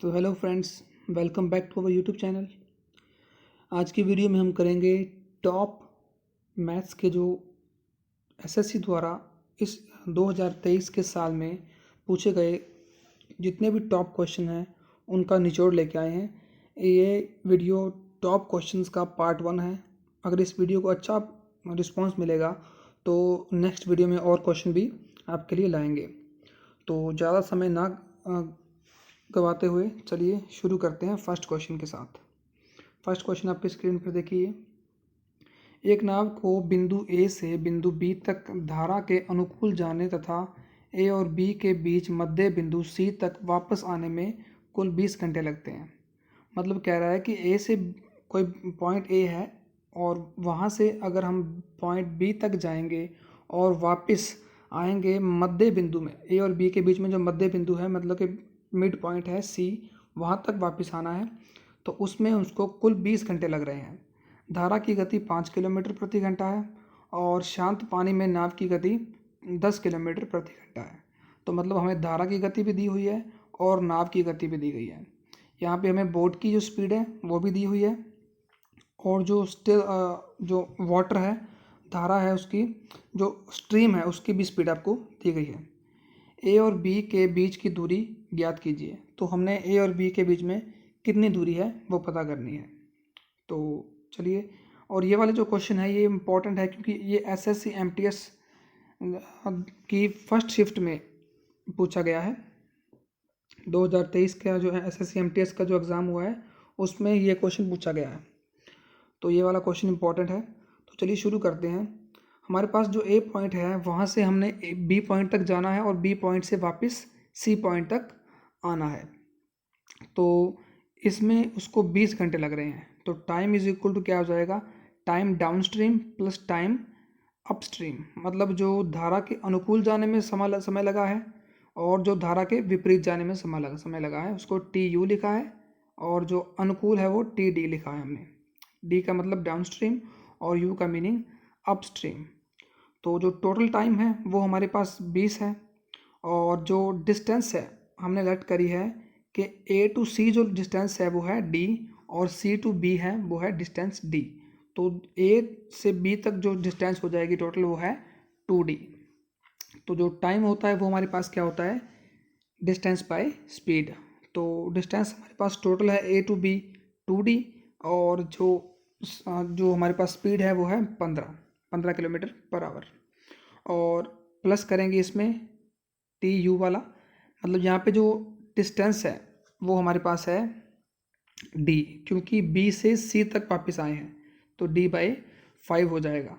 तो hello friends, welcome back to our YouTube channel. आज की वीडियो में हम करेंगे टॉप मैथ्स के जो एसएससी द्वारा इस 2023 के साल में पूछे गए जितने भी टॉप क्वेश्चन हैं उनका निचोड़ लेके आए हैं। ये वीडियो टॉप क्वेश्चंस का पार्ट 1 है। अगर इस वीडियो को अच्छा रिस्पांस मिलेगा तो नेक्स्ट वीडियो में और क्वेश्चन भी आपके लिए लाएंगे। तो ज़्यादा समय ना गवाते हुए चलिए शुरू करते हैं फर्स्ट क्वेश्चन के साथ। फर्स्ट क्वेश्चन आपकी स्क्रीन पर देखिए। एक नाव को बिंदु ए से बिंदु बी तक धारा के अनुकूल जाने तथा ए और बी के बीच मध्य बिंदु सी तक वापस आने में कुल 20 घंटे लगते हैं। मतलब कह रहा है कि ए से कोई पॉइंट ए है और वहाँ से अगर हम पॉइंट बी तक जाएंगे और वापस आएंगे मध्य बिंदु में, ए और बी के बीच में जो मध्य बिंदु है मतलब कि मिड पॉइंट है सी, वहाँ तक वापस आना है तो उसमें उसको कुल 20 घंटे लग रहे हैं। धारा की गति 5 किलोमीटर प्रति घंटा है और शांत पानी में नाव की गति 10 किलोमीटर प्रति घंटा है। तो मतलब हमें धारा की गति भी दी हुई है और नाव की गति भी दी गई है। यहाँ पे हमें बोट की जो स्पीड है वो भी दी हुई है और जो वाटर है, धारा है, उसकी जो स्ट्रीम है उसकी भी स्पीड आपको दी गई है। ए और बी के बीच की दूरी ज्ञात कीजिए। तो हमने ए और बी के बीच में कितनी दूरी है वो पता करनी है। तो चलिए, और ये वाले जो क्वेश्चन है ये इम्पोर्टेंट है क्योंकि ये एसएससी एमटीएस की फर्स्ट शिफ्ट में पूछा गया है। 2023 का जो है एसएससी एमटीएस का जो एग्ज़ाम हुआ है उसमें ये क्वेश्चन पूछा गया है। तो ये वाला क्वेश्चन इंपॉर्टेंट है। तो चलिए शुरू करते हैं। हमारे पास जो ए पॉइंट है वहाँ से हमने बी पॉइंट तक जाना है और बी पॉइंट से वापस सी पॉइंट तक आना है। तो इसमें उसको 20 घंटे लग रहे हैं। तो टाइम इज इक्वल टू क्या हो जाएगा, time down stream plus time upstream. मतलब जो धारा के अनुकूल जाने में समय लगा है और जो धारा के विपरीत जाने में समय लगा है उसको टी यू लिखा है और जो अनुकूल है वो टी डी लिखा है हमने। डी का मतलब डाउन स्ट्रीम और यू का मीनिंग अपस्ट्रीम। तो जो टोटल टाइम है वो हमारे पास 20 है और जो डिस्टेंस है हमने लेट करी है कि ए टू सी जो डिस्टेंस है वो है डी और सी टू बी है वो है डिस्टेंस डी। तो ए से बी तक जो डिस्टेंस हो जाएगी टोटल वो है 2d। तो जो टाइम होता है वो हमारे पास क्या होता है, डिस्टेंस बाय स्पीड। तो डिस्टेंस हमारे पास टोटल है ए टू बी 2d और जो हमारे पास स्पीड है वो है 15 किलोमीटर पर आवर। और प्लस करेंगे इसमें टी यू वाला, मतलब यहाँ पे जो डिस्टेंस है वो हमारे पास है डी, क्योंकि बी से सी तक वापस आए हैं तो डी बाई 5 हो जाएगा।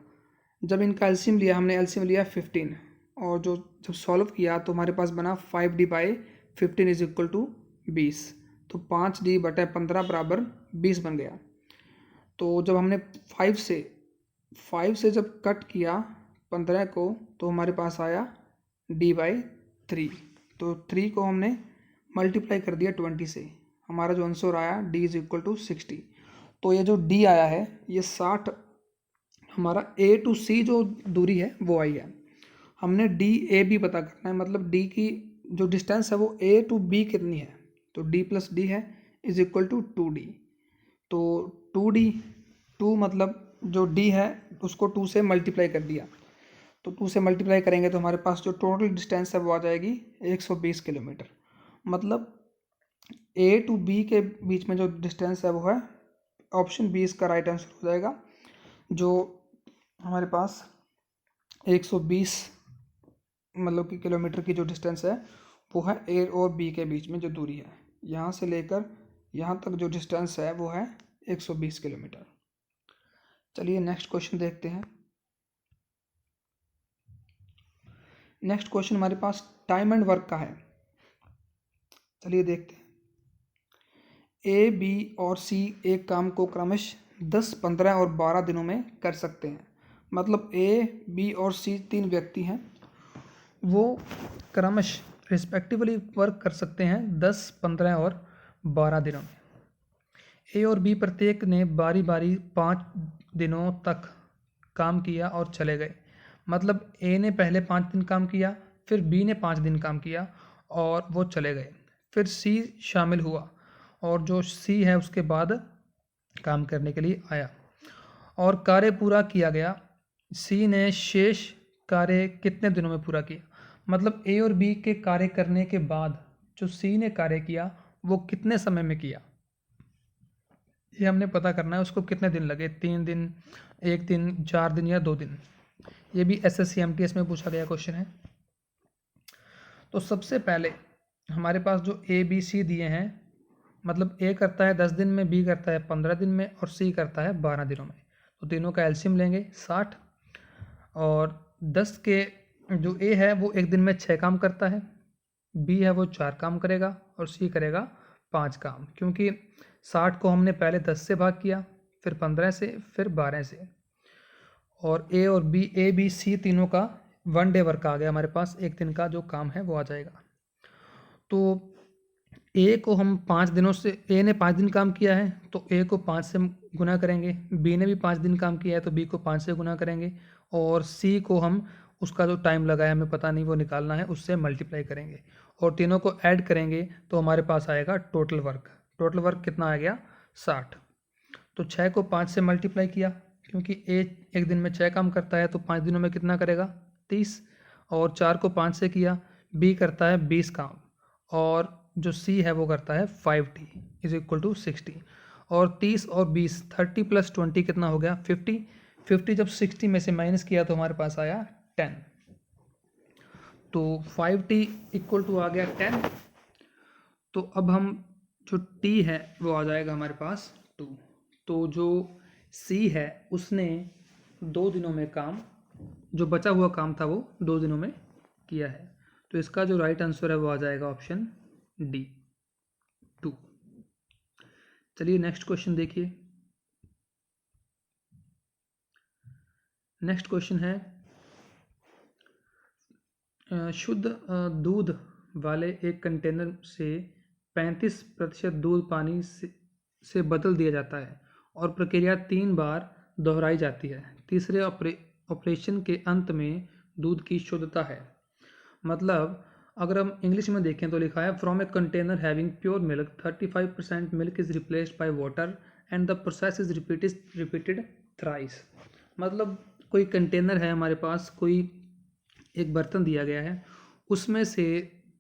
जब इनका एलसीएम लिया, हमने एलसीएम लिया 15 और जब सॉल्व किया तो हमारे पास बना 5d by 15 is equal to 20। तो 5d/15 बराबर 20 बन गया। तो जब हमने 5 से जब कट किया 15 को तो हमारे पास आया d/3। तो 3 को हमने मल्टीप्लाई कर दिया 20 से, हमारा जो आंसर आया d इज इक्वल टू 60। तो ये जो d आया है ये 60 हमारा ए टू सी जो दूरी है वो आई है। हमने डी ए बी पता करना है, मतलब डी की जो डिस्टेंस है वो ए टू बी कितनी है, तो डी प्लस डी है इज इक्वल टू 2d। तो 2d, 2 मतलब जो डी है उसको 2 से मल्टीप्लाई कर दिया, तो 2 से मल्टीप्लाई करेंगे तो हमारे पास जो टोटल डिस्टेंस है वो आ जाएगी 120 किलोमीटर। मतलब ए टू बी के बीच में जो डिस्टेंस है वो है ऑप्शन बी, इसका राइट आंसर हो जाएगा। जो हमारे पास 120 मतलब कि किलोमीटर की जो डिस्टेंस है वो है ए और बी के बीच में जो दूरी है, यहाँ से लेकर यहाँ तक जो डिस्टेंस है वो है 120 किलोमीटर। चलिए नेक्स्ट क्वेश्चन देखते हैं। नेक्स्ट क्वेश्चन हमारे पास टाइम एंड वर्क का है। चलिए देखते हैं। ए, बी और सी एक काम को क्रमशः 10, 15 और 12 दिनों में कर सकते हैं। मतलब ए, बी और सी 3 व्यक्ति हैं, वो क्रमशः रिस्पेक्टिवली वर्क कर सकते हैं 10, 15 और 12 दिनों में। ए और बी प्रत्येक ने बारी बारी 5 दिनों तक काम किया और चले गए। मतलब ए ने पहले 5 दिन काम किया, फिर बी ने 5 दिन काम किया और वो चले गए। फिर सी शामिल हुआ और जो सी है उसके बाद काम करने के लिए आया और कार्य पूरा किया गया। सी ने शेष कार्य कितने दिनों में पूरा किया? मतलब ए और बी के कार्य करने के बाद जो सी ने कार्य किया वो कितने समय में किया, ये हमने पता करना है। उसको कितने दिन लगे, 3 दिन, 1 दिन, 4 दिन या 2 दिन। ये भी SSC MTS में पूछा गया क्वेश्चन है। तो सबसे पहले हमारे पास जो ABC दिए हैं, मतलब ए करता है 10 दिन में, बी करता है 15 दिन में और सी करता है 12 दिनों में। तो तीनों का एलसीएम लेंगे 60 और 10 के जो ए है वो 1 दिन में 6 काम करता है, बी है वो 4 काम करेगा और सी करेगा 5 काम, क्योंकि 60 को हमने पहले 10 से भाग किया, फिर 15 से, फिर 12 से। और ए बी सी तीनों का 1 डे वर्क आ गया हमारे पास, 1 दिन का जो काम है वो आ जाएगा। तो ए को हम 5 दिनों से, ए ने 5 दिन काम किया है तो ए को 5 से गुना करेंगे, बी ने भी 5 दिन काम किया है तो बी को 5 से गुना करेंगे और सी को हम उसका जो टाइम लगा है हमें पता नहीं वो निकालना है, उससे मल्टीप्लाई करेंगे और तीनों को ऐड करेंगे तो हमारे पास आएगा टोटल वर्क। टोटल वर्क कितना आ गया? 60। तो 6 को 5 से मल्टीप्लाई किया, क्योंकि ए 1 दिन में 6 काम करता है तो 5 दिनों में कितना करेगा? 30। और 4 को 5 से किया, बी करता है 20 काम और जो सी है वो करता है 5t इज इक्वल टू 60। और 30 और 20, 30 + 20 कितना हो गया? 50। 50 जब 60 में से माइनस किया तो हमारे पास आया 10। तो 5t इक्वल टू आ गया 10। तो अब हम जो t है वो आ जाएगा हमारे पास 2। तो जो c है उसने 2 दिनों में काम, जो बचा हुआ काम था वो 2 दिनों में किया है। तो इसका जो राइट आंसर है वो आ जाएगा ऑप्शन डी, 2। चलिए नेक्स्ट क्वेश्चन देखिए। नेक्स्ट क्वेश्चन है, शुद्ध दूध वाले एक कंटेनर से 35% दूध पानी से बदल दिया जाता है और प्रक्रिया 3 बार दोहराई जाती है। तीसरे ऑपरेशन के अंत में दूध की शुद्धता है। मतलब अगर हम इंग्लिश में देखें तो लिखा है from a container having pure milk 35% milk is replaced by water and the process is repeated thrice. मतलब कोई कंटेनर है हमारे पास, कोई एक बर्तन दिया गया है, उसमें से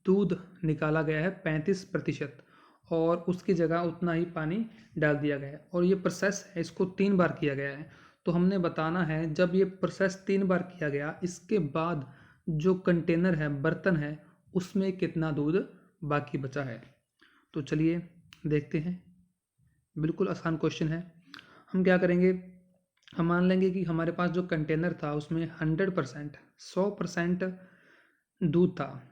दूध निकाला गया है 35% और उसकी जगह उतना ही पानी डाल दिया गया है और ये प्रोसेस है, इसको 3 बार किया गया है। तो हमने बताना है जब ये प्रोसेस 3 बार किया गया, इसके बाद जो कंटेनर है, बर्तन है, उसमें कितना दूध बाकी बचा है। तो चलिए देखते हैं। बिल्कुल आसान क्वेश्चन है। हम क्या करेंगे, हम मान लेंगे कि हमारे पास जो कंटेनर था उसमें 100% दूध था,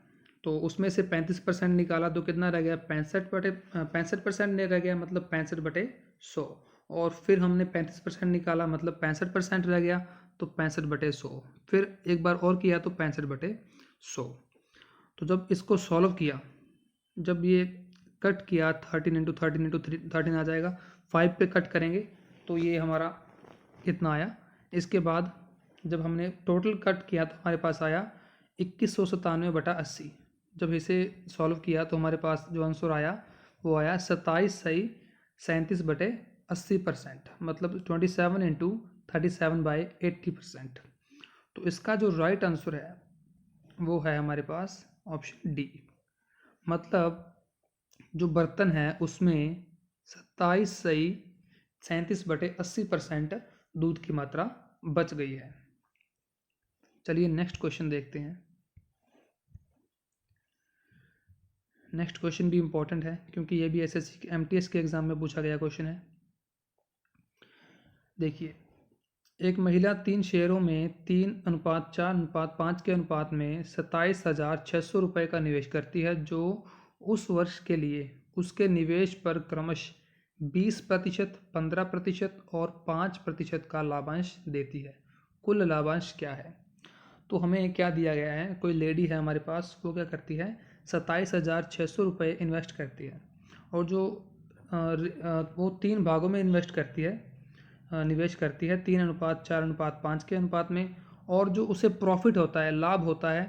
तो उसमें से 35% निकाला तो कितना रह गया? 65% रह गया, मतलब 65/100। और फिर हमने 35% निकाला, मतलब 65% रह गया, तो 65/100। फिर एक बार और किया तो 65/100। तो जब इसको सॉल्व किया, जब ये कट किया 13 × 13 × 13 आ जाएगा, 5 पे कट करेंगे तो ये हमारा इतना आया। इसके बाद जब हमने टोटल कट किया तो हमारे पास आया 2197/80। जब इसे सॉल्व किया तो हमारे पास जो आंसर आया वो आया 27 सही 37/80%, मतलब 27 × 37/80%। तो इसका जो राइट आंसर है वो है हमारे पास ऑप्शन डी। मतलब जो बर्तन है उसमें 27 सही 37/80% दूध की मात्रा बच गई है। चलिए नेक्स्ट क्वेश्चन देखते हैं। नेक्स्ट क्वेश्चन भी इम्पोर्टेंट है क्योंकि ये भी SSC MTS के एग्जाम में पूछा गया क्वेश्चन है। देखिए, एक महिला 3 शेयरों में 3:4:5 के अनुपात में 27,600 रुपये का निवेश करती है, जो उस वर्ष के लिए उसके निवेश पर क्रमशः 20%, 15% और 5% का लाभांश देती है। कुल लाभांश क्या है? तो हमें क्या दिया गया है, कोई लेडी है हमारे पास, वो क्या करती है 27,600 रुपये इन्वेस्ट करती है और जो वो 3 भागों में इन्वेस्ट करती है, निवेश करती है 3:4:5 के अनुपात में, और जो उसे प्रॉफिट होता है, लाभ होता है,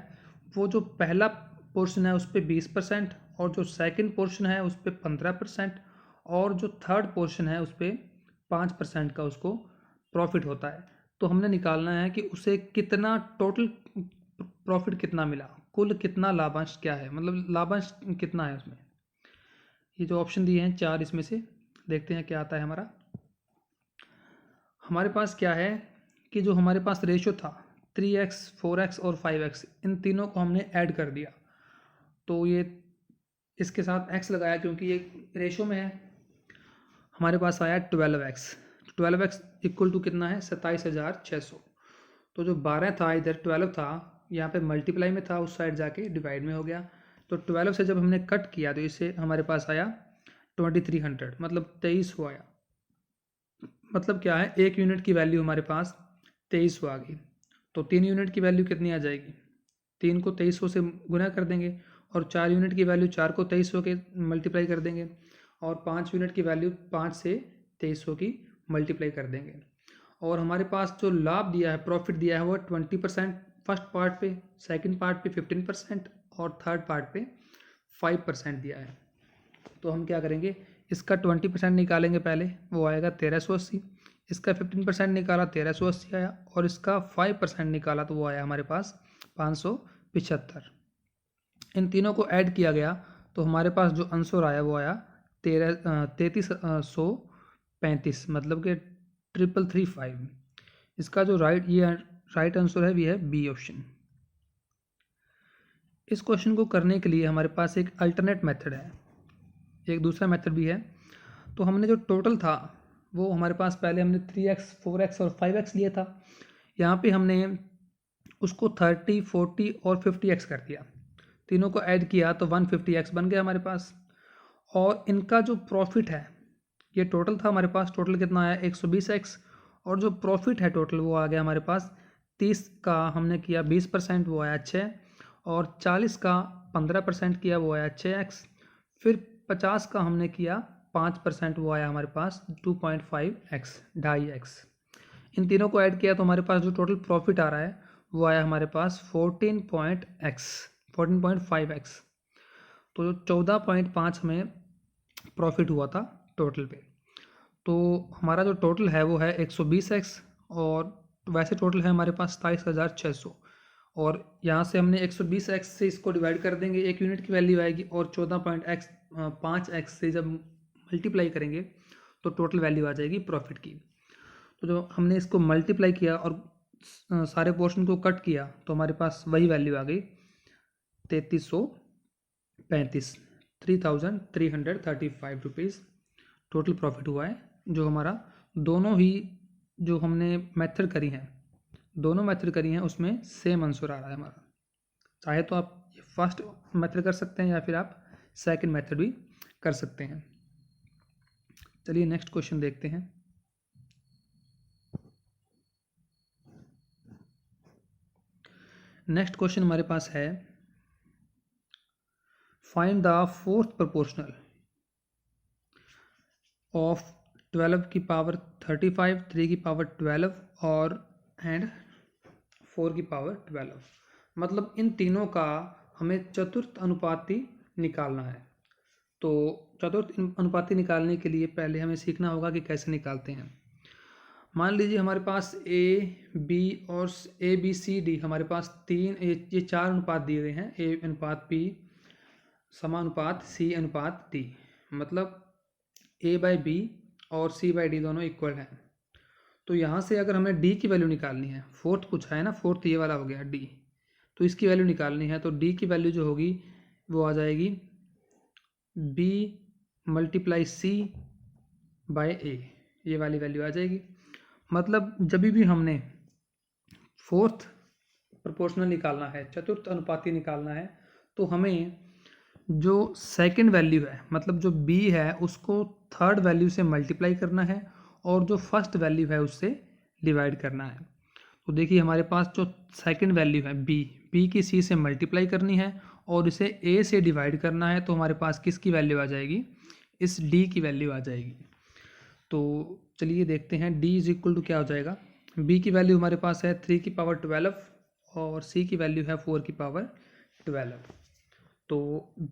वो जो पहला पोर्शन है उस पर 20% और जो सेकंड पोर्शन है उस पर 15% और जो थर्ड पोर्शन है उस पर 5% का उसको प्रॉफिट होता है। तो हमने निकालना है कि उसे कितना टोटल प्रॉफिट कितना मिला, कुल कितना लाभांश क्या है, मतलब लाभांश कितना है उसमें। ये जो ऑप्शन दिए हैं 4, इसमें से देखते हैं क्या आता है हमारा। हमारे पास क्या है कि जो हमारे पास रेशो था 3x, 4x और 5x, इन तीनों को हमने ऐड कर दिया। तो ये इसके साथ x लगाया क्योंकि ये रेशो में है। हमारे पास आया 12x। 12x इक्वल टू कितना है, 27,600। तो जो 12 था इधर 12 था, यहाँ पे मल्टीप्लाई में था, उस साइड जाके डिवाइड में हो गया। तो 12 से जब हमने कट किया तो इससे हमारे पास आया 2300, मतलब 2300 आया। मतलब क्या है, 1 यूनिट की वैल्यू हमारे पास 2300 आ गई। तो 3 यूनिट की वैल्यू कितनी आ जाएगी, 3 को 2300 से गुना कर देंगे, और 4 यूनिट की वैल्यू 4 को 2300 के मल्टीप्लाई कर देंगे, और 5 यूनिट की वैल्यू 5 से 2300 की मल्टीप्लाई कर देंगे। और हमारे पास जो लाभ दिया है, प्रॉफिट दिया है, वो 20% फर्स्ट पार्ट पे, सेकंड पार्ट पे 15% और थर्ड पार्ट पे 5% दिया है। तो हम क्या करेंगे, इसका 20% निकालेंगे पहले, वो आएगा 1380। इसका 15% निकाला 1380 आया, और इसका 5% निकाला तो वो आया हमारे पास 575। इन तीनों को ऐड किया गया तो हमारे पास जो आंसर आया वो आया 3335, मतलब कि 3335। इसका जो राइट आंसर है वो है बी ऑप्शन। इस क्वेश्चन को करने के लिए हमारे पास एक अल्टरनेट मेथड है, एक दूसरा मेथड भी है। तो हमने जो टोटल था वो हमारे पास पहले हमने 3x, 4x और 5x लिया था। यहाँ पे हमने उसको 30, 40 और 50x कर दिया, तीनों को ऐड किया तो 150x बन गया हमारे पास। और इनका जो प्रॉफिट है, ये टोटल था हमारे पास, टोटल कितना आया 120x, और जो प्रॉफिट है टोटल वो आ गया हमारे पास 30 का हमने किया 20%, वो आया 6, और 40 का 15% किया, वो आया 6x, फिर 50 का हमने किया 5%, वो आया हमारे पास 2.5x, 2.5x। इन तीनों को ऐड किया तो हमारे पास जो टोटल प्रॉफिट आ रहा है वो आया हमारे पास 14.5x। तो 14.5 हमें प्रॉफिट हुआ था टोटल पे। तो हमारा जो टोटल है वो है 120x, और वैसे टोटल है हमारे पास 27,600। और यहाँ से हमने 120x से इसको डिवाइड कर देंगे, 1 यूनिट की वैल्यू आएगी, और 14.5x से जब मल्टीप्लाई करेंगे तो टोटल वैल्यू आ जाएगी प्रॉफिट की। तो जो हमने इसको मल्टीप्लाई किया और सारे पोर्शन को कट किया तो हमारे पास वही वैल्यू आ गई 3335, 3335 रुपीज़ टोटल प्रॉफिट हुआ है। जो हमारा दोनों ही जो हमने मेथड करी हैं, दोनों मेथड करी हैं उसमें सेम आंसर आ रहा है हमारा। चाहे तो आप फर्स्ट मेथड कर सकते हैं या फिर आप सेकंड मेथड भी कर सकते हैं। चलिए नेक्स्ट क्वेश्चन देखते हैं। नेक्स्ट क्वेश्चन हमारे पास है, find the fourth proportional of 12 की पावर 35, 3 की पावर 12 और एंड 4 की पावर 12। मतलब इन तीनों का हमें चतुर्थ अनुपाती निकालना है। तो चतुर्थ अनुपाती निकालने के लिए पहले हमें सीखना होगा कि कैसे निकालते हैं। मान लीजिए हमारे पास ए बी सी डी, हमारे पास ये 4 अनुपात दिए गए हैं, ए अनुपात बी समानुपात सी अनुपात डी, मतलब ए बाई बी और सी बाई डी दोनों इक्वल हैं। तो यहाँ से अगर हमें डी की वैल्यू निकालनी है, फोर्थ पूछा है ना, फोर्थ ये वाला हो गया डी, तो इसकी वैल्यू निकालनी है। तो डी की वैल्यू जो होगी वो आ जाएगी बी मल्टीप्लाई सी बाय ए, ये वाली वैल्यू आ जाएगी। मतलब जब भी हमने फोर्थ प्रोपोर्शनल निकालना है, चतुर्थ अनुपाती निकालना है, तो हमें जो सेकंड वैल्यू है, मतलब जो बी है, उसको थर्ड वैल्यू से मल्टीप्लाई करना है, और जो फर्स्ट वैल्यू है उससे डिवाइड करना है। तो देखिए हमारे पास जो सेकंड वैल्यू है बी की सी से मल्टीप्लाई करनी है और इसे ए से डिवाइड करना है, तो हमारे पास किसकी वैल्यू आ जाएगी, इस डी की वैल्यू आ जाएगी। तो चलिए देखते हैं डी इज इक्वल टू क्या हो जाएगा। बी की वैल्यू हमारे पास है 3 की पावर 12 और सी की वैल्यू है 4 की पावर 12। तो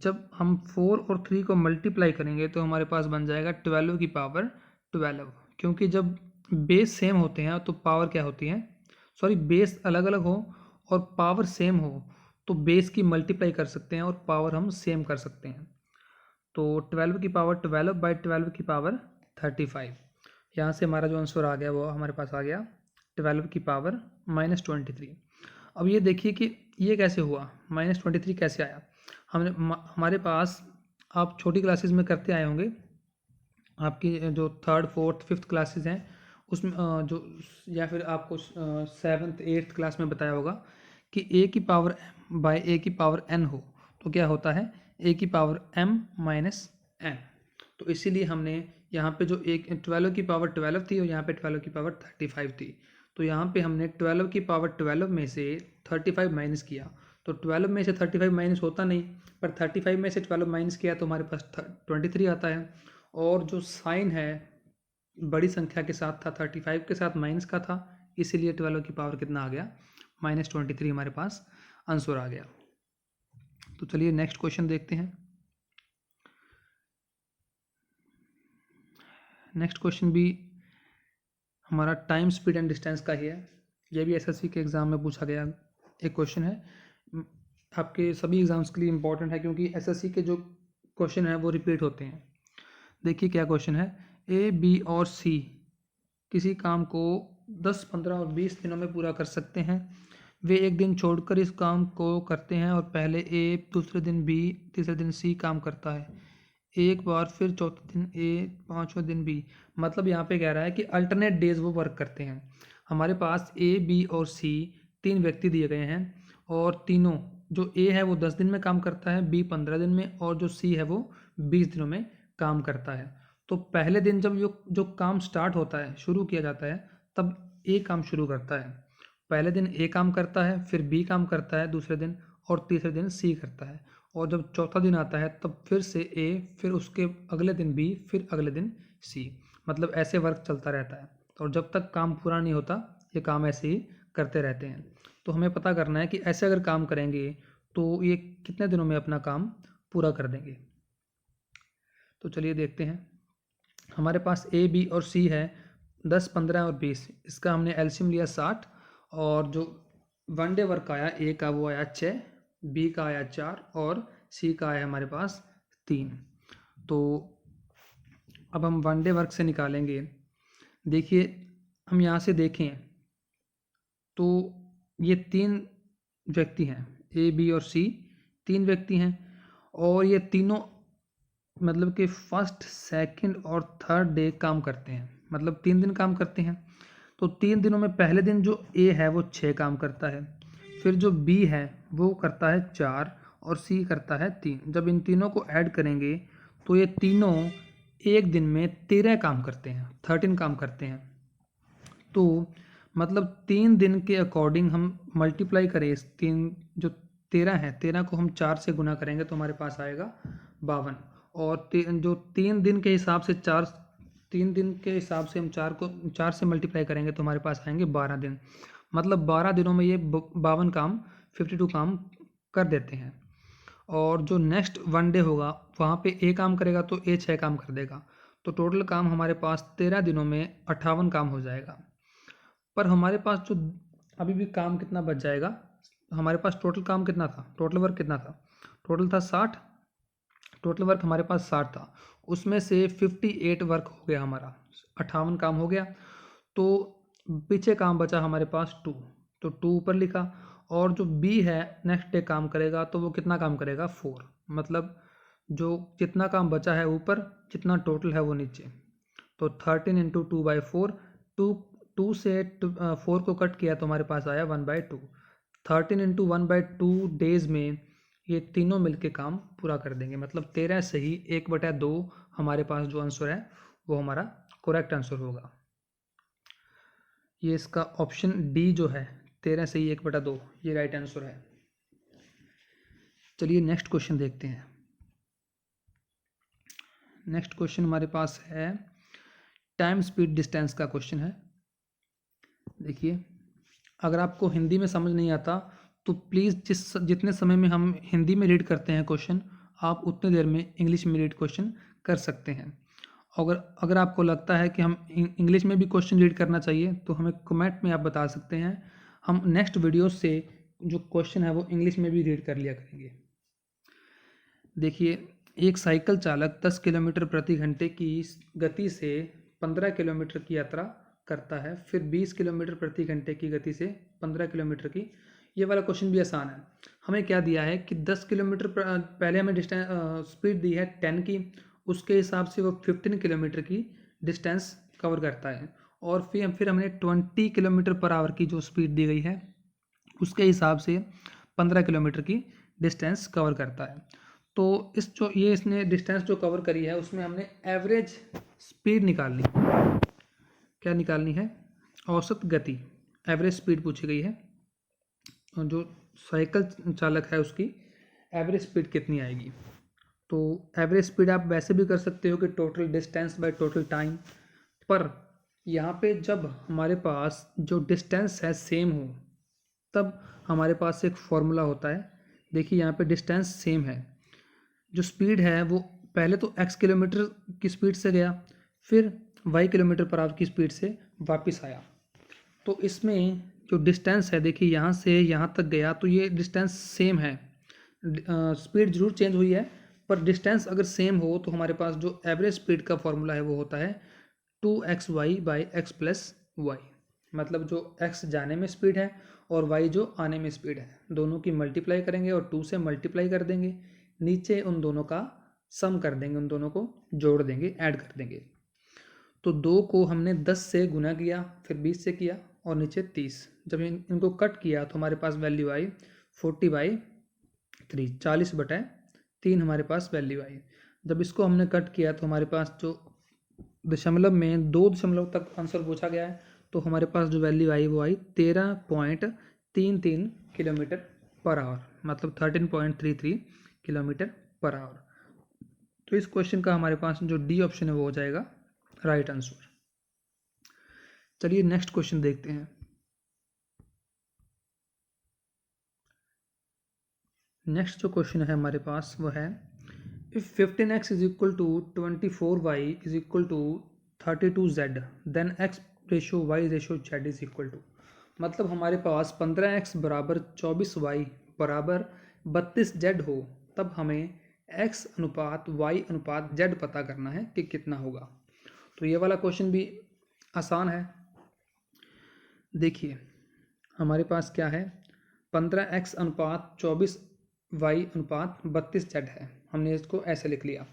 जब हम 4 और 3 को मल्टीप्लाई करेंगे तो हमारे पास बन जाएगा 12 की पावर 12, क्योंकि जब बेस सेम होते हैं तो पावर क्या होती है, सॉरी बेस अलग अलग हो और पावर सेम हो तो बेस की मल्टीप्लाई कर सकते हैं और पावर हम सेम कर सकते हैं। तो 12 की पावर 12 बाई 12 की पावर 35, यहाँ से हमारा जो आंसर आ गया वो हमारे पास आ गया 12 की पावर -23। अब ये देखिए कि ये कैसे हुआ, -23 कैसे आया। हमारे पास, आप छोटी क्लासेस में करते आए होंगे, आपकी जो 3rd 4th 5th क्लासेस हैं उसमें जो, या फिर आपको 7th 8th क्लास में बताया होगा कि a की पावर बाय a की पावर n हो तो क्या होता है, a की पावर m माइनस n। तो इसीलिए हमने यहाँ पे जो एक 12 की पावर 12 थी और यहाँ पे 12 की पावर 35 थी, तो यहाँ पे हमने 12 की पावर 12 में से 35 माइनस किया। तो 12 में से 35 माइनस होता नहीं, पर 35 में से 12 माइनस किया तो हमारे पास 23 आता है। और जो साइन है बड़ी संख्या के साथ था, 35 के साथ माइनस का था, इसीलिए 12 की पावर कितना आ गया, -23 हमारे पास आंसर आ गया। तो चलिए नेक्स्ट क्वेश्चन देखते हैं। नेक्स्ट क्वेश्चन भी हमारा टाइम स्पीड एंड डिस्टेंस का ही है। यह भी एसएससी के एग्ज़ाम में पूछा गया एक क्वेश्चन है, आपके सभी एग्ज़ाम्स के लिए इम्पोर्टेंट है क्योंकि एसएससी के जो क्वेश्चन है वो रिपीट होते हैं। देखिए क्या क्वेश्चन है, ए बी और सी किसी काम को 10, 15 और 20 दिनों में पूरा कर सकते हैं। वे एक दिन छोड़कर इस काम को करते हैं और पहले ए, दूसरे दिन बी, तीसरे दिन सी काम करता है, एक बार फिर चौथे दिन ए, पाँचवें दिन बी। मतलब यहाँ पे कह रहा है कि अल्टरनेट डेज वो वर्क करते हैं। हमारे पास ए, बी और सी 3 व्यक्ति दिए गए हैं और तीनों, जो ए है वो 10 दिन में काम करता है, बी 15 दिन में और जो सी है वो 20 दिनों में काम करता है। तो पहले दिन जब जो काम स्टार्ट होता है, शुरू किया जाता है, तब ए काम शुरू करता है। पहले दिन ए काम करता है, फिर बी काम करता है दूसरे दिन, और तीसरे दिन सी करता है। और जब चौथा दिन आता है तब फिर से ए, फिर उसके अगले दिन बी, फिर अगले दिन सी। मतलब ऐसे वर्क चलता रहता है और जब तक काम पूरा नहीं होता ये काम ऐसे ही करते रहते हैं। तो हमें पता करना है कि ऐसे अगर काम करेंगे तो ये कितने दिनों में अपना काम पूरा कर देंगे। तो चलिए देखते हैं। हमारे पास ए, बी और सी है 10, 15 और 20। इसका हमने एलसीएम लिया 60 और जो वन डे वर्क आया ए का वो आया 6, बी का आया 4 और सी का आया हमारे पास 3। तो अब हम वन डे वर्क से निकालेंगे। देखिए हम यहाँ से देखें तो ये 3 व्यक्ति हैं, ए, बी और सी 3 व्यक्ति हैं और ये तीनों मतलब कि फर्स्ट, सेकंड और थर्ड डे काम करते हैं, मतलब 3 दिन काम करते हैं। तो 3 दिनों में पहले दिन जो ए है वो 6 काम करता है, फिर जो बी है वो करता है 4 और सी करता है 3। जब इन तीनों को ऐड करेंगे तो ये तीनों एक दिन में 13 काम करते हैं, 13 काम करते हैं। तो मतलब 3 दिन के अकॉर्डिंग हम मल्टीप्लाई करें, इस 3 जो 13 है, 13 को हम 4 से गुना करेंगे तो हमारे पास आएगा 52। और जो 3 दिन के हिसाब से 3 दिन के हिसाब से हम 4 से मल्टीप्लाई करेंगे तो हमारे पास आएंगे 12 दिन। मतलब 12 दिनों में ये 52 काम, 52 काम कर देते हैं। और जो नेक्स्ट वन डे होगा वहाँ पे ए काम करेगा तो ए 6 काम कर देगा, तो टोटल काम हमारे पास 13 दिनों में 58 काम हो जाएगा। पर हमारे पास जो अभी भी काम कितना बच जाएगा, हमारे पास टोटल काम कितना था, टोटल वर्क कितना था, टोटल था 60। टोटल वर्क हमारे पास 60 था, उसमें से 58 वर्क हो गया हमारा, 58 काम हो गया। तो पीछे काम बचा हमारे पास 2, तो 2 ऊपर लिखा। और जो बी है नेक्स्ट डे काम करेगा तो वो कितना काम करेगा, 4। मतलब जो जितना काम बचा है ऊपर, जितना टोटल है वो नीचे। तो 13 इंटू 2/4, 2 से 4 को कट किया तो हमारे पास आया 1/2। 13 इंटू 1/2 डेज में ये तीनों मिलके काम पूरा कर देंगे। मतलब 13 से ही 1/2 हमारे पास जो आंसर है वो हमारा करेक्ट आंसर होगा। ये इसका ऑप्शन डी जो है 13 से ही 1/2 ये राइट आंसर है। चलिए नेक्स्ट क्वेश्चन देखते हैं। नेक्स्ट क्वेश्चन हमारे पास है टाइम स्पीड डिस्टेंस का क्वेश्चन है। देखिए अगर आपको हिंदी में समझ नहीं आता तो प्लीज़ जितने समय में हम हिंदी में रीड करते हैं क्वेश्चन, आप उतने देर में इंग्लिश में रीड क्वेश्चन कर सकते हैं। अगर अगर आपको लगता है कि हम इंग्लिश में भी क्वेश्चन रीड करना चाहिए तो हमें कमेंट में आप बता सकते हैं। हम नेक्स्ट वीडियो से जो क्वेश्चन है वो इंग्लिश में भी रीड कर लिया करेंगे। देखिए, एक साइकिल चालक 10 किलोमीटर प्रति घंटे की गति से 15 किलोमीटर की यात्रा करता है, फिर 20 किलोमीटर प्रति घंटे की गति से 15 किलोमीटर की। ये वाला क्वेश्चन भी आसान है। हमें क्या दिया है कि 10 किलोमीटर पहले हमें डिस्टेंस स्पीड दी है 10 की, उसके हिसाब से वो 15 किलोमीटर की डिस्टेंस कवर करता है। और फिर हमने 20 किलोमीटर पर आवर की जो स्पीड दी गई है उसके हिसाब से 15 किलोमीटर की डिस्टेंस कवर करता है। तो इसने डिस्टेंस जो कवर करी है उसमें हमने एवरेज स्पीड निकालनी। क्या निकालनी है? औसत गति, एवरेज स्पीड पूछी गई है। और जो साइकिल चालक है उसकी एवरेज स्पीड कितनी आएगी? तो एवरेज स्पीड आप वैसे भी कर सकते हो कि total distance by total time, पर यहाँ पे जब हमारे पास जो डिस्टेंस है सेम हो तब हमारे पास एक फॉर्मूला होता है। देखिए यहाँ पे डिस्टेंस सेम है, जो स्पीड है वो पहले तो x किलोमीटर की स्पीड से गया, फिर y किलोमीटर पर आवर की स्पीड से वापस आया। तो इसमें जो डिस्टेंस है, देखिए यहाँ से यहाँ तक गया तो ये डिस्टेंस सेम है। स्पीड जरूर चेंज हुई है पर डिस्टेंस अगर सेम हो तो हमारे पास जो एवरेज स्पीड का फॉर्मूला है वो होता है 2xy by x plus Y. मतलब जो x जाने में स्पीड है और y जो आने में स्पीड है, दोनों की मल्टीप्लाई करेंगे और 2 से मल्टीप्लाई कर देंगे, नीचे उन दोनों का सम कर देंगे, उन दोनों को जोड़ देंगे, ऐड कर देंगे। तो 2 को हमने 10 से गुना किया, फिर 20 से किया और नीचे 30। जब इनको कट किया तो हमारे पास वैल्यू आई 40/3, 40/3 हमारे पास वैल्यू आई। जब इसको हमने कट किया तो हमारे पास जो दशमलव में 2 दशमलव तक आंसर पूछा गया है, तो हमारे पास जो वैल्यू आई वो आई 13.33 किलोमीटर पर आवर, मतलब 13.33 किलोमीटर पर आवर। तो इस क्वेश्चन का हमारे पास जो डी ऑप्शन है वो हो जाएगा राइट आंसर। चलिए नेक्स्ट क्वेश्चन देखते हैं। नेक्स्ट जो क्वेश्चन है हमारे पास वो है, if 15x is equal to 24y is equal to 32z then x ratio y ratio z is equal to. मतलब हमारे पास 15x बराबर 24y बराबर 32z हो, तब हमें x अनुपात y अनुपात z पता करना है कि कितना होगा। तो ये वाला क्वेश्चन भी आसान है। देखिए हमारे पास क्या है, 15x अनुपात 24y अनुपात 32z है, हमने इसको ऐसे लिख लिया।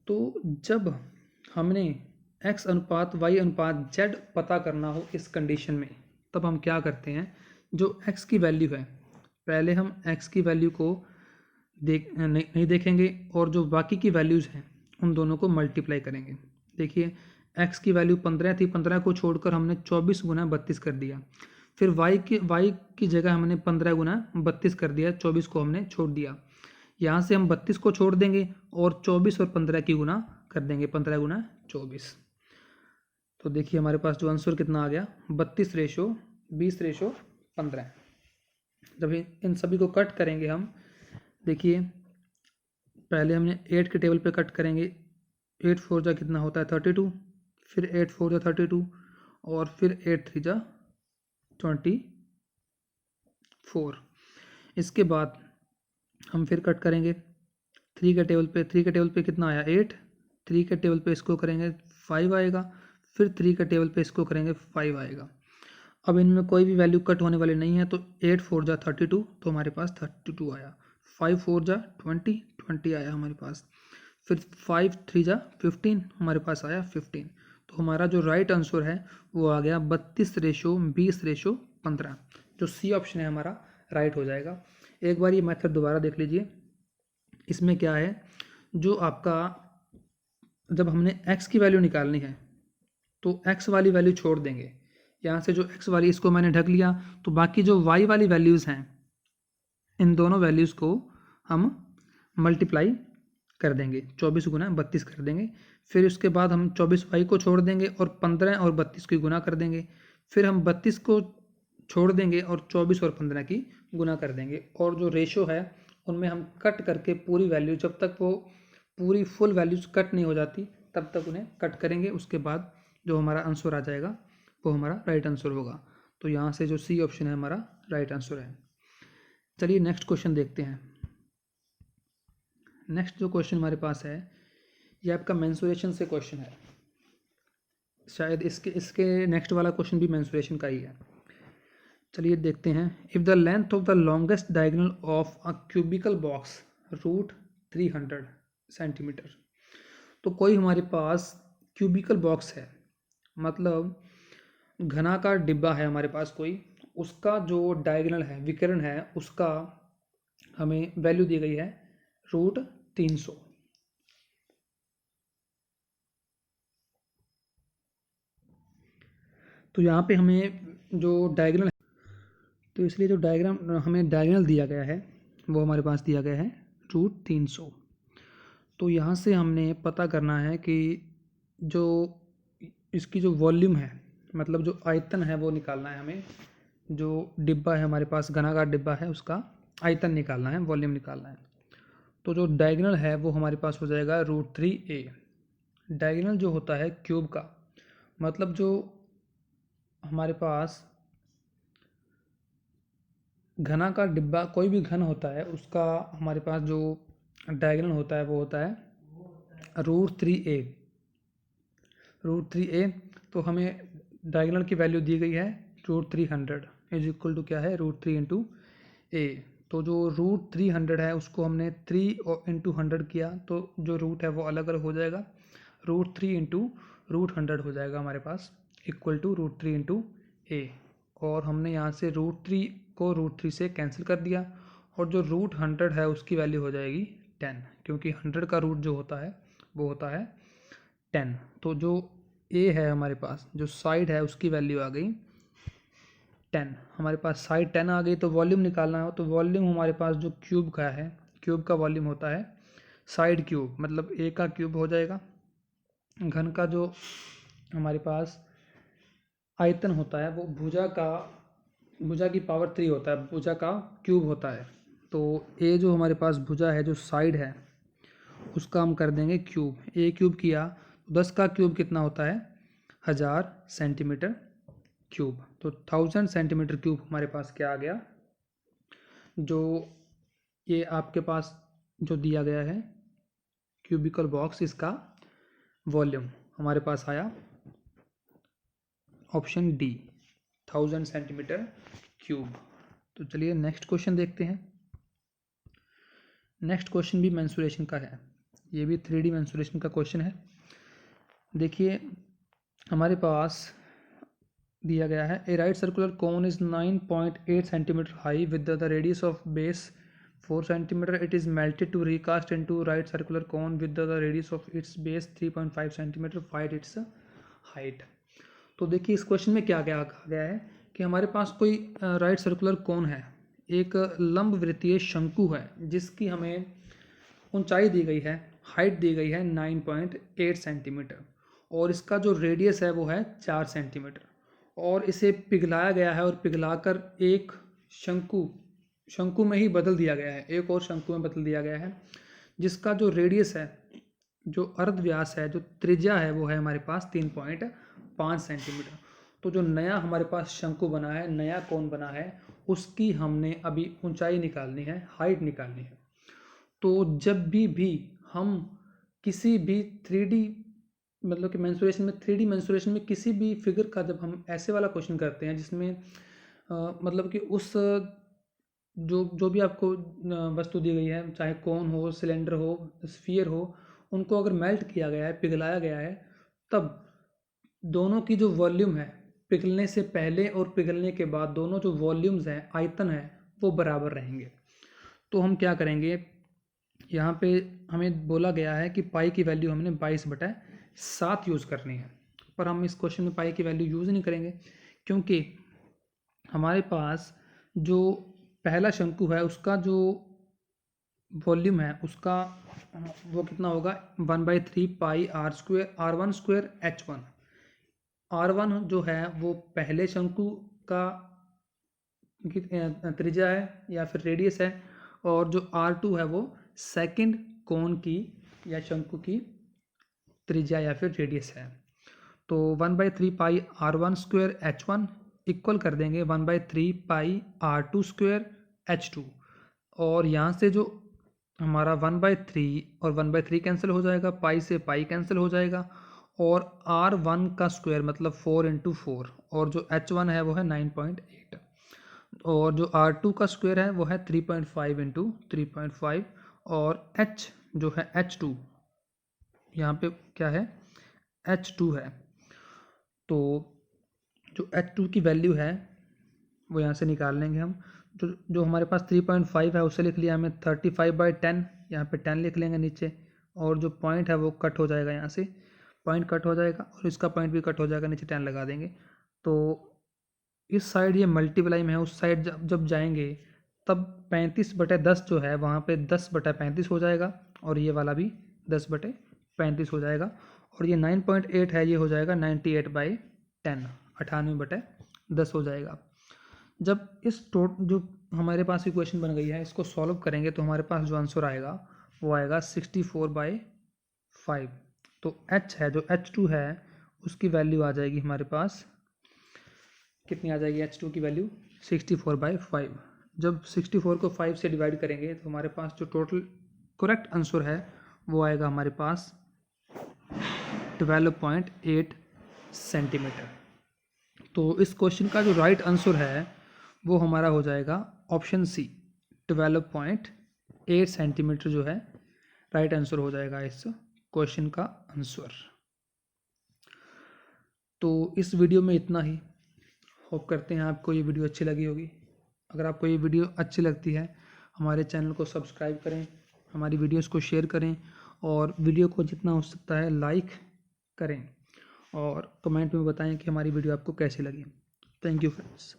तो जब हमने x अनुपात y अनुपात z पता करना हो इस कंडीशन में, तब हम क्या करते हैं, जो x की वैल्यू है पहले हम x की वैल्यू को नहीं देखेंगे और जो बाकी की वैल्यूज़ हैं उन दोनों को मल्टीप्लाई करेंगे। देखिए x की वैल्यू 15 थी, 15 को छोड़कर हमने 24 गुना 32 कर दिया। फिर y की जगह हमने 15 गुना 32 कर दिया, 24 को हमने छोड़ दिया। यहाँ से हम 32 को छोड़ देंगे और 24 और 15 की गुना कर देंगे, 15 गुना 24। तो देखिए हमारे पास जो आंसर कितना आ गया, 32 रेशो 20 रेशो 15। जब इन सभी को कट करेंगे हम, देखिए पहले हमने 8 के टेबल पे कट करेंगे, 8 4 जा कितना होता है 32, फिर 8 4 जा 32 और फिर 8 3 जा 24। इसके बाद हम फिर कट करेंगे 3 के टेबल पे कितना आया 8, 3 के टेबल पे इसको करेंगे 5 आएगा, फिर 3 के टेबल पे इसको करेंगे 5 आएगा। अब इनमें कोई भी वैल्यू कट होने वाली नहीं है, तो 8 4 जा 32, तो हमारे पास 32 आया। 5 4 जा 20 आया हमारे पास। फिर 5 3 जा 15 हमारे पास आया 15। तो हमारा जो राइट आंसर है वो आ गया 32 रेशो 20 रेशो 15। जो सी ऑप्शन है हमारा राइट हो जाएगा। एक बार ये मेथड दोबारा देख लीजिए। इसमें क्या है, जो आपका जब हमने x की वैल्यू निकालनी है तो x वाली वैल्यू छोड़ देंगे, यहाँ से जो x वाली इसको मैंने ढक लिया, तो बाकी जो y वाली वैल्यूज़ हैं इन दोनों वैल्यूज़ को हम मल्टीप्लाई कर देंगे, 24 गुना 32 कर देंगे। फिर उसके बाद हम 24y को छोड़ देंगे और 15 और 32 की गुना कर देंगे। फिर हम 32 को छोड़ देंगे और 24 और 15 की गुना कर देंगे, और जो रेशो है उनमें हम कट करके पूरी वैल्यू, जब तक वो पूरी फुल वैल्यूज कट नहीं हो जाती तब तक उन्हें कट करेंगे। उसके बाद जो हमारा आंसर आ जाएगा वो हमारा राइट आंसर होगा। तो यहाँ से जो सी ऑप्शन है हमारा राइट आंसर है। चलिए नेक्स्ट क्वेश्चन देखते हैं। नेक्स्ट जो क्वेश्चन हमारे पास है ये आपका मेंसुरेशन से क्वेश्चन है। शायद इसके नेक्स्ट वाला क्वेश्चन भी मेंसुरेशन का ही है। चलिए देखते हैं। If the length of the longest diagonal of a cubical box root 300 centimetre. तो कोई हमारे पास क्यूबिकल बॉक्स है, मतलब घनाकार डिब्बा है हमारे पास कोई, उसका जो डायगोनल है, विकर्ण है, उसका हमें वैल्यू दी गई है रूट 300। तो यहाँ पे हमें जो डायगोनल, तो इसलिए जो डायग्राम हमें डायगोनल दिया गया है वो हमारे पास दिया गया है रूट 300। तो यहाँ से हमने पता करना है कि जो इसकी जो वॉल्यूम है, मतलब जो आयतन है वो निकालना है हमें। जो डिब्बा है हमारे पास, घनाकार डिब्बा है, उसका आयतन निकालना है, वॉल्यूम निकालना है। तो जो डायगोनल है वो हमारे पास हो जाएगा रूट 3a। डायगोनल जो होता है क्यूब का, मतलब जो हमारे पास घनाकार डिब्बा, कोई भी घन होता है उसका हमारे पास जो डायगोनल होता है वो होता है रूट 3a। रूट 3a, तो हमें डायगोनल की वैल्यू दी गई है रूट 300 इज इक्वल टू क्या है, रूट 3 इंटू ए। तो जो रूट 300 है उसको हमने 3 इंटू 100 किया, तो जो रूट है वो अलग अलग हो जाएगा। रूट 3 इंटू रूट 100 हो जाएगा हमारे पास, इक्वल टू रूट 3 इंटू ए। और हमने यहाँ से रूट 3 को रूट 3 से कैंसिल कर दिया, और जो रूट 100 है उसकी वैल्यू हो जाएगी 10, क्योंकि 100 का रूट जो होता है वो होता है 10। तो जो ए है हमारे पास, जो साइड है, उसकी वैल्यू आ गई 10। हमारे पास साइड 10 आ गई। तो वॉल्यूम निकालना हो तो वॉल्यूम हमारे पास जो क्यूब का है, क्यूब का वॉल्यूम होता है साइड क्यूब, मतलब ए का क्यूब हो जाएगा। घन का जो हमारे पास आयतन होता है वो भुजा की पावर 3 होता है, भुजा का क्यूब होता है। तो ए जो हमारे पास भुजा है, जो साइड है, उसका हम कर देंगे क्यूब। ए क्यूब किया, 10 का क्यूब कितना होता है, 1000 सेंटीमीटर क्यूब। तो 1000 सेंटीमीटर क्यूब हमारे पास क्या आ गया, जो ये आपके पास जो दिया गया है क्यूबिकल बॉक्स, इसका वॉल्यूम हमारे पास आया ऑप्शन डी, 1000 सेंटीमीटर क्यूब। तो चलिए नेक्स्ट क्वेश्चन देखते हैं। नेक्स्ट क्वेश्चन भी मेंसुरेशन का है, ये भी 3D मेंसुरेशन का क्वेश्चन है। देखिए हमारे पास दिया गया है, a right circular cone is 9.8 centimetre high with the radius of base 4 centimetre. It is melted to recast into right circular cone with the radius of its base 3.5 centimetre, find its height. तो देखिए इस question में क्या क्या कहा गया है कि हमारे पास कोई राइट सर्कुलर कोन है, एक लंब वृत्तीय शंकु है, जिसकी हमें ऊंचाई दी गई है, हाइट दी गई है 9.8 सेंटीमीटर, और इसका जो रेडियस है वो है 4 सेंटीमीटर, और इसे पिघलाया गया है, और पिघलाकर एक शंकु में ही बदल दिया गया है, एक और शंकु में बदल दिया गया है, जिसका जो रेडियस है, जो अर्ध व्यास है, जो त्रिज्या है, वो है हमारे पास 3.5 सेंटीमीटर। तो जो नया हमारे पास शंकु बना है, नया कोन बना है, उसकी हमने अभी ऊंचाई निकालनी है, हाइट निकालनी है। तो जब भी हम किसी भी 3D, मतलब कि मेंसुरेशन में, 3D मेंसुरेशन में किसी भी फिगर का जब हम ऐसे वाला क्वेश्चन करते हैं जिसमें मतलब कि उस जो भी आपको वस्तु दी गई है, चाहे कोन हो, सिलेंडर हो, स्फीयर हो, उनको अगर मेल्ट किया गया है, पिघलाया गया है, तब दोनों की जो वॉल्यूम है, पिघलने से पहले और पिघलने के बाद, दोनों जो वॉल्यूम्स हैं, आयतन है, वो बराबर रहेंगे। तो हम क्या करेंगे, यहाँ पे हमें बोला गया है कि पाई की वैल्यू हमने 22/7 यूज़ करनी है, पर हम इस क्वेश्चन में पाई की वैल्यू यूज़ नहीं करेंगे, क्योंकि हमारे पास जो पहला शंकु है उसका जो वॉल्यूम है, उसका वो कितना होगा, 1/3 पाई R1 स्क्वायर H1। R1 जो है वो पहले शंकु का की त्रिज्या है या फिर रेडियस है, और जो R2 है वो सेकंड कोण की या शंकु की त्रिज्या या फिर रेडियस है। तो 1/3 पाई R1 स्क्वायर H1 इक्वल कर देंगे 1/3 पाई R2 स्क्वायर H2, और यहाँ से जो हमारा 1/3 और 1/3 कैंसिल हो जाएगा, पाई से पाई कैंसिल हो जाएगा, और R1 का स्क्वायर मतलब 4 × 4, और जो H1 है वो है 9.8, और जो R2 का स्क्वायर है वो है 3.5 × 3.5, और H जो है H2 यहाँ पे क्या है H2 है। तो जो H2 की वैल्यू है वो यहाँ से निकाल लेंगे हम। जो हमारे पास 3.5 है उसे लिख लिया हमें 35/10, यहाँ पे 10 लिख लेंगे नीचे, और जो पॉइंट है वो कट हो जाएगा, यहाँ से पॉइंट कट हो जाएगा और इसका पॉइंट भी कट हो जाएगा, नीचे 10 लगा देंगे। तो इस साइड ये मल्टीप्लाई में है, उस साइड जब जाएंगे तब 35/10 जो है वहाँ पे 10/35 हो जाएगा, और ये वाला भी 10/35 हो जाएगा, और ये 9.8 है ये हो जाएगा 98/10, 98/10 हो जाएगा। जब इस जो हमारे पास इक्वेशन बन गई है इसको सॉल्व करेंगे तो हमारे पास जो आंसर आएगा वो आएगा 64/5। तो H है जो H2 है उसकी वैल्यू आ जाएगी हमारे पास, कितनी आ जाएगी H2 की वैल्यू 64/5। जब 64 को 5 से डिवाइड करेंगे तो हमारे पास जो टोटल करेक्ट आंसर है वो आएगा हमारे पास 12.8 सेंटीमीटर। तो इस क्वेश्चन का जो राइट आंसर है वो हमारा हो जाएगा ऑप्शन सी, 12.8 सेंटीमीटर जो है राइट आंसर हो जाएगा इस क्वेश्चन का आंसर। तो इस वीडियो में इतना ही। होप करते हैं आपको ये वीडियो अच्छी लगी होगी। अगर आपको ये वीडियो अच्छी लगती है हमारे चैनल को सब्सक्राइब करें, हमारी वीडियोस को शेयर करें, और वीडियो को जितना हो सकता है लाइक करें, और कमेंट में बताएं कि हमारी वीडियो आपको कैसी लगी। Thank you friends.